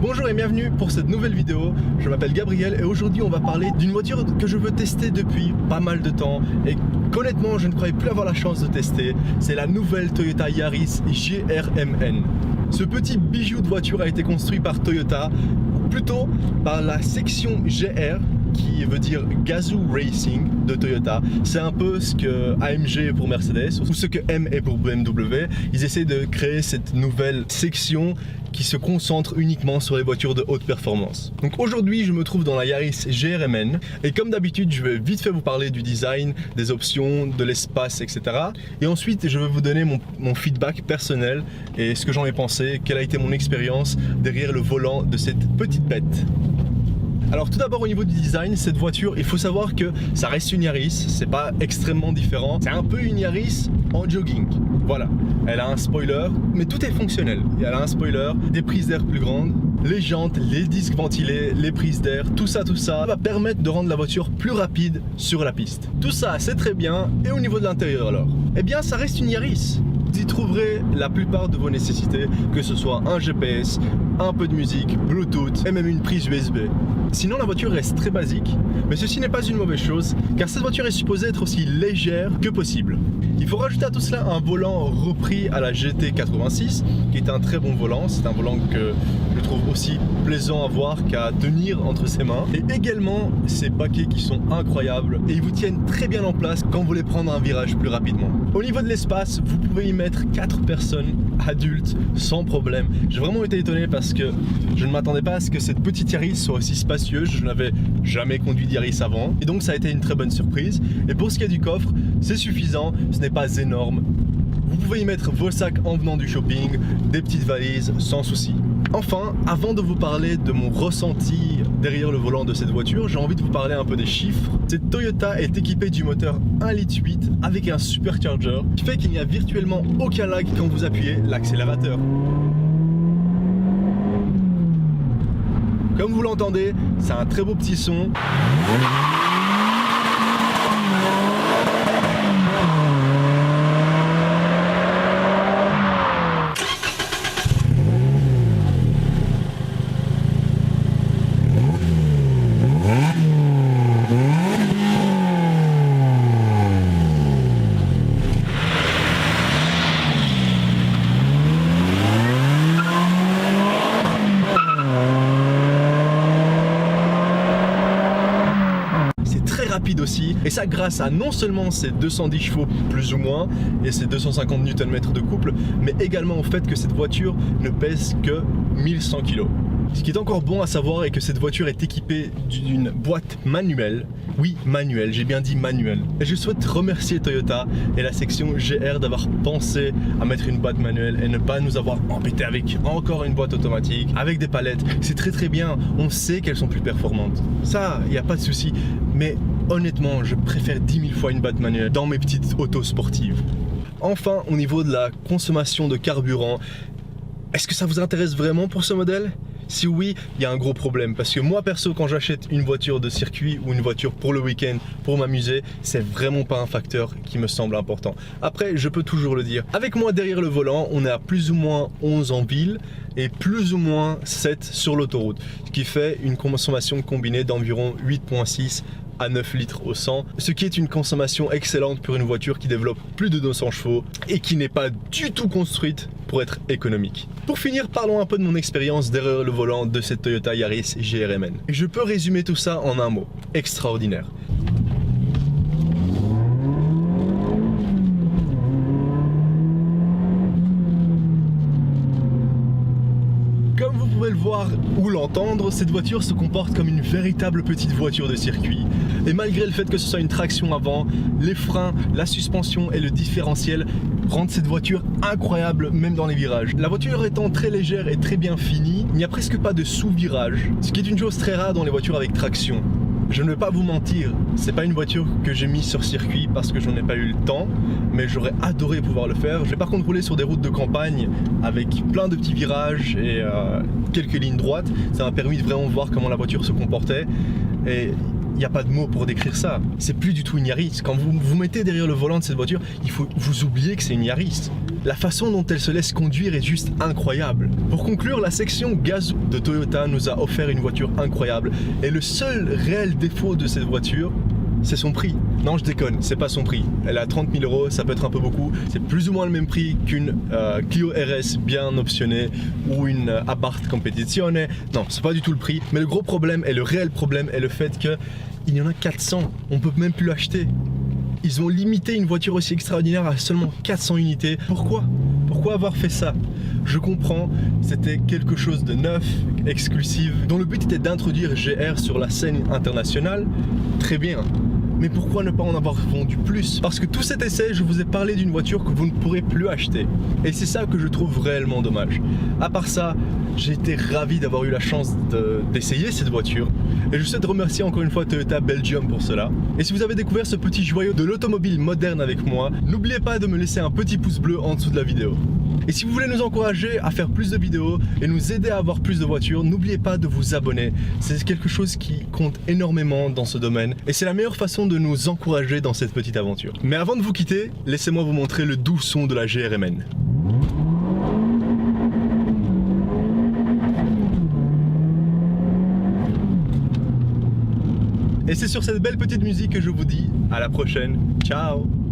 Bonjour et bienvenue pour cette nouvelle vidéo. Je m'appelle Gabriel et aujourd'hui on va parler d'une voiture que je veux tester depuis pas mal de temps et qu'honnêtement je ne croyais plus avoir la chance de tester. C'est la nouvelle Toyota Yaris GR-MN. Ce petit bijou de voiture a été construit par Toyota, ou plutôt par la section GR, qui veut dire Gazoo Racing de Toyota. C'est un peu ce que AMG est pour Mercedes ou ce que M est pour BMW. Ils essaient de créer cette nouvelle section qui se concentre uniquement sur les voitures de haute performance. Donc aujourd'hui je me trouve dans la Yaris GR-MN et comme d'habitude je vais vite fait vous parler du design, des options, de l'espace, etc. Et ensuite je vais vous donner mon feedback personnel et ce que j'en ai pensé, quelle a été mon expérience derrière le volant de cette petite bête. Alors tout d'abord au niveau du design, cette voiture, il faut savoir que ça reste une Yaris, c'est pas extrêmement différent. C'est un peu une Yaris en jogging, voilà. Elle a un spoiler, mais tout est fonctionnel. Elle a un spoiler, des prises d'air plus grandes, les jantes, les disques ventilés, les prises d'air, tout ça va permettre de rendre la voiture plus rapide sur la piste. Tout ça c'est très bien, et au niveau de l'intérieur alors? Eh bien ça reste une Yaris. Vous y trouverez la plupart de vos nécessités, que ce soit un GPS, un peu de musique, Bluetooth et même une prise USB. Sinon la voiture reste très basique, mais ceci n'est pas une mauvaise chose, car cette voiture est supposée être aussi légère que possible. Il faut rajouter à tout cela un volant repris à la GT86, qui est un très bon volant, c'est un volant que je trouve aussi plaisant à voir qu'à tenir entre ses mains. Et également ces paquets qui sont incroyables et ils vous tiennent très bien en place quand vous voulez prendre un virage plus rapidement. Au niveau de l'espace, vous pouvez y mettre 4 personnes adultes sans problème. J'ai vraiment été étonné parce que je ne m'attendais pas à ce que cette petite Yaris soit aussi spacieuse. Je n'avais jamais conduit d'Yaris avant et donc ça a été une très bonne surprise. Et pour ce qui est du coffre, c'est suffisant, ce n'est pas énorme. Vous pouvez y mettre vos sacs en venant du shopping, des petites valises sans souci. Enfin, avant de vous parler de mon ressenti derrière le volant de cette voiture, j'ai envie de vous parler un peu des chiffres. Cette Toyota est équipée du moteur 1,8 litre avec un supercharger qui fait qu'il n'y a virtuellement aucun lag quand vous appuyez l'accélérateur. Comme vous l'entendez, c'est un très beau petit son. Rapide aussi, et ça grâce à non seulement ces 210 chevaux plus ou moins et ces 250 Nm de couple, mais également au fait que cette voiture ne pèse que 1100 kg. Ce qui est encore bon à savoir est que cette voiture est équipée d'une boîte manuelle. Oui, manuelle, j'ai bien dit manuelle. Et je souhaite remercier Toyota et la section GR d'avoir pensé à mettre une boîte manuelle et ne pas nous avoir embêté avec encore une boîte automatique, avec des palettes. C'est très bien, on sait qu'elles sont plus performantes. Ça, il n'y a pas de souci. Mais honnêtement, je préfère 10 000 fois une boîte manuelle dans mes petites autos sportives. Enfin, au niveau de la consommation de carburant, est-ce que ça vous intéresse vraiment pour ce modèle ? Si oui, il y a un gros problème parce que moi perso, quand j'achète une voiture de circuit ou une voiture pour le week-end, pour m'amuser, c'est vraiment pas un facteur qui me semble important. Après, je peux toujours le dire. Avec moi derrière le volant, on est à plus ou moins 11 en ville et plus ou moins 7 sur l'autoroute, ce qui fait une consommation combinée d'environ 8,6 à 9 litres au 100, ce qui est une consommation excellente pour une voiture qui développe plus de 200 chevaux et qui n'est pas du tout construite pour être économique. Pour finir, parlons un peu de mon expérience derrière le volant de cette Toyota Yaris GR-MN. Je peux résumer tout ça en un mot: extraordinaire. Comme vous pouvez le voir ou l'entendre, cette voiture se comporte comme une véritable petite voiture de circuit. Et malgré le fait que ce soit une traction avant, les freins, la suspension et le différentiel rendent cette voiture incroyable même dans les virages. La voiture étant très légère et très bien finie, il n'y a presque pas de sous-virage, ce qui est une chose très rare dans les voitures avec traction. Je ne vais pas vous mentir, c'est pas une voiture que j'ai mise sur circuit parce que je n'en ai pas eu le temps, mais j'aurais adoré pouvoir le faire. Je vais par contre rouler sur des routes de campagne avec plein de petits virages et quelques lignes droites. Ça m'a permis de vraiment voir comment la voiture se comportait. Et il n'y a pas de mots pour décrire ça. C'est plus du tout une Yaris. Quand vous vous mettez derrière le volant de cette voiture, il faut vous oublier que c'est une Yaris. La façon dont elle se laisse conduire est juste incroyable. Pour conclure, la section gazou de Toyota nous a offert une voiture incroyable. Et le seul réel défaut de cette voiture, c'est son prix. Non, je déconne, c'est pas son prix. Elle a 30 000 €, ça peut être un peu beaucoup. C'est plus ou moins le même prix qu'une Clio RS bien optionnée ou une Abarth Competizione. Non, c'est pas du tout le prix. Mais le gros problème et le réel problème est le fait qu'il y en a 400. On peut même plus l'acheter. Ils ont limité une voiture aussi extraordinaire à seulement 400 unités. Pourquoi? Pourquoi avoir fait ça? Je comprends, c'était quelque chose de neuf, exclusif, dont le but était d'introduire GR sur la scène internationale. Très bien. Mais pourquoi ne pas en avoir vendu plus? Parce que tout cet essai, je vous ai parlé d'une voiture que vous ne pourrez plus acheter. Et c'est ça que je trouve réellement dommage. À part ça, j'ai été ravi d'avoir eu la chance d'essayer cette voiture. Et je souhaite remercier encore une fois Toyota Belgium pour cela. Et si vous avez découvert ce petit joyau de l'automobile moderne avec moi, n'oubliez pas de me laisser un petit pouce bleu en dessous de la vidéo. Et si vous voulez nous encourager à faire plus de vidéos et nous aider à avoir plus de voitures, n'oubliez pas de vous abonner. C'est quelque chose qui compte énormément dans ce domaine et c'est la meilleure façon de nous encourager dans cette petite aventure. Mais avant de vous quitter, laissez-moi vous montrer le doux son de la GRMN. Et c'est sur cette belle petite musique que je vous dis à la prochaine. Ciao!